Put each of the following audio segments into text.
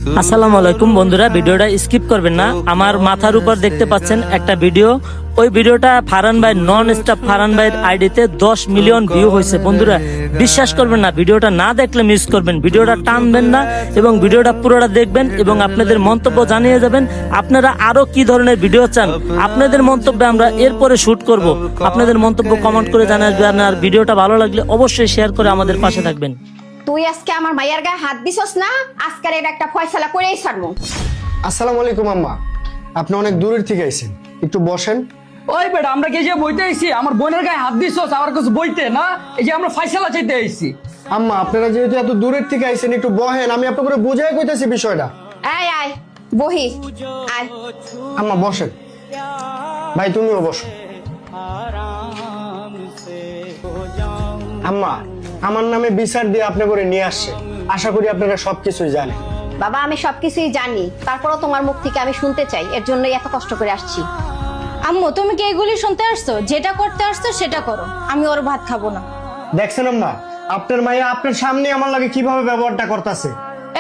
আসসালামু আলাইকুম বন্ধুরা, ভিডিওটা স্কিপ করবেন না। আমার মাথার উপর দেখতে পাচ্ছেন একটা ভিডিও। ওই ভিডিওটা ফারহান ভাই নন স্টপ ফারহান ভাইয়ের আইডিতে 10 মিলিয়ন ভিউ হয়েছে। বন্ধুরা বিশ্বাস করবেন না, ভিডিওটা না দেখলে মিস করবেন। ভিডিওটা টানবেন না এবং ভিডিওটা পুরোটা দেখবেন এবং আপনাদের মন্তব্য জানিয়ে যাবেন আপনারা আরো কি ধরনের ভিডিও চান। আপনাদের মন্তব্যে আমরা এরপরে শুট করব। আপনাদের মন্তব্য কমেন্ট করে জানাবেন। আর ভিডিওটা ভালো লাগলে অবশ্যই শেয়ার করে আমাদের পাশে থাকবেন। তুই আজকে আমার মাইয়ার গায়ে হাত দিছস না, আজকের এর একটা ফয়সালা করেই ছাড়বো। আসসালামু আলাইকুম আম্মা, আপনি অনেক দূরের থেকে আইছেন, একটু বসেন। ওই বেটা, আমরা কি যে বইতে আইছি? আমার বোনের গায়ে হাত দিছস, আমার কাছে বইতে না। এই যে আমরা ফয়সালা চাইতে আইছি। আম্মা আপনারা যেহেতু এত দূরের থেকে আইছেন, একটু বহেন, আমি আপনাকে বুঝাই কইতাছি বিষয়টা। আয় আয় বহি আয়। আম্মা বসেন, ভাই তুমিও বসো। আম্মা আমার নামে বিচার দিয়ে আপনি করে নিয়ে আসছে, আশা করি আপনারা সবকিছুই জানেন। বাবা আমি সবকিছুই জানি, তারপরও তোমার মুখ থেকে আমি শুনতে চাই, এর জন্যই এত কষ্ট করে আসছি। আম্মু তুমি কি এগুলি শুনতে আসছো? যেটা করতে আসছো সেটা করো, আমি ওর ভাত খাবো না। দেখছেন আম্মা, আপনার মাইয়া আপনার সামনে আমার লাগে কিভাবে ব্যবহারটা করতেছে।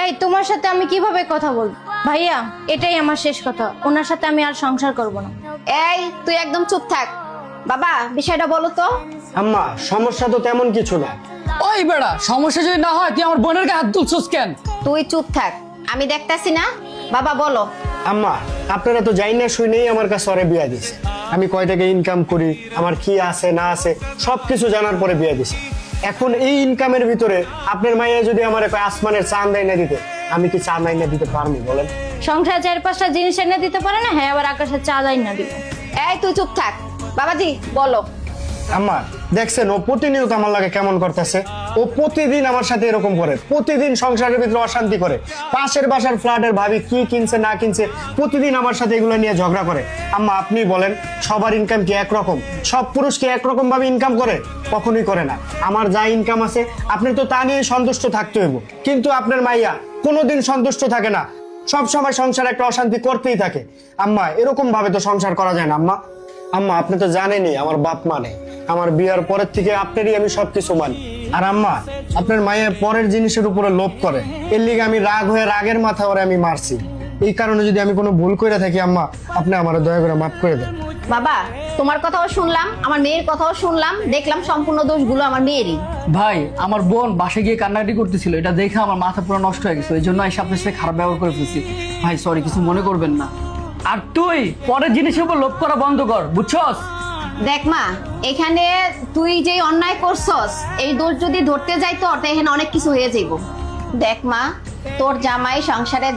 এই তোমার সাথে আমি কিভাবে কথা বলবো? ভাইয়া এটাই আমার শেষ কথা, ওনার সাথে আমি আর সংসার করব না। এই তুই একদম চুপ থাক। বাবা বিষয়টা বলো তো। আম্মা সমস্যা তো তেমন কিছু না। ওই বেটা, সমস্যা যদি না হয় তুই আমার বোনের গায়ে হাত তুলছস কেন? তুই চুপ থাক, আমি দেখতাছি না। বাবা বলো। আম্মা আপনারা তো যাই না শুনেই আমার কাছে ওরে বিয়া দিছে। আমি কয় টাকা ইনকাম করি, আমার কি আছে না আছে সবকিছু জানার পরে বিয়া দিছে। এখন এই ইনকামের ভিতরে আপনার মাইয়া যদি আমার আসমানের চাঁদ এনে দিতে, আমি কি চাঁদ এনে দিতে পারবো বলেন? সংসার 4-5টা জিনিস এনে দিতে পারে না, হ্যাঁ আবার আকাশের চাঁদ না দিবে। এই তুই চুপ থাক। বাবাজি বলো। আম্মা দেখছেন ও প্রতিনিয়ত আমার লাগে কেমন করতেছে। ও প্রতিদিন আমার সাথে এরকম করে, প্রতিদিন সংসারের ভিতরে অশান্তি করে। পাশের বাসার ফ্ল্যাটের ভাবি কি কিনছে না কিনছে প্রতিদিন আমার সাথে এগুলো নিয়ে ঝগড়া করে। আম্মা আপনি বলেন, সবার ইনকাম কি একরকম? সব পুরুষ কি একরকম ভাবে ইনকাম করে? কখনোই করে না। আমার যা ইনকাম আছে আপনি তো তা নিয়ে সন্তুষ্ট থাকতে হইব, কিন্তু আপনার মাইয়া কোনোদিন সন্তুষ্ট থাকে না, সব সময় সংসার একটা অশান্তি করতেই থাকে। আম্মা এরকম ভাবে তো সংসার করা যায় না। আম্মা আম্মা আপনি তো জানেনই আমার বাপ মানে, আমার বিয়ার পরের থেকে আপনারই আমি সবকিছু মানি। আর আম্মা আপনার মায়ের পরের জিনিসের উপরে লোভ করে, এর লিগে আমি রাগ হয়ে রাগের মাথা ওরে আমি মারছি। এই কারণে যদি আমি কোনো ভুল করে থাকি আম্মা, আপনি আমার দয়া করে মাফ করে দেন। বাবা তোমার কথাও শুনলাম, আমার মেয়ের কথাও শুনলাম, দেখলাম সম্পূর্ণ দোষগুলো আমার মেয়েরই। ভাই আমার বোন বাসে গিয়ে কান্নাকাটি করতেছিল, এটা দেখে আমার মাথা পুরো নষ্ট হয়ে গেছে। এই জন্য এসে আপনার সাথে খারাপ ব্যবহার করে ফেলছি। ভাই সরি, কিছু মনে করবেন না। আর তুই পরের জিনিসের উপর লোভ করা বন্ধ কর, বুঝছস? দেখ মা, এখানে তুই যে অন্যায় করছস এই দোষ যদি ধরতে যাই তো এখানে অনেক কিছু হয়ে যাইব। দেখ মা, তোর জামাই সংসারে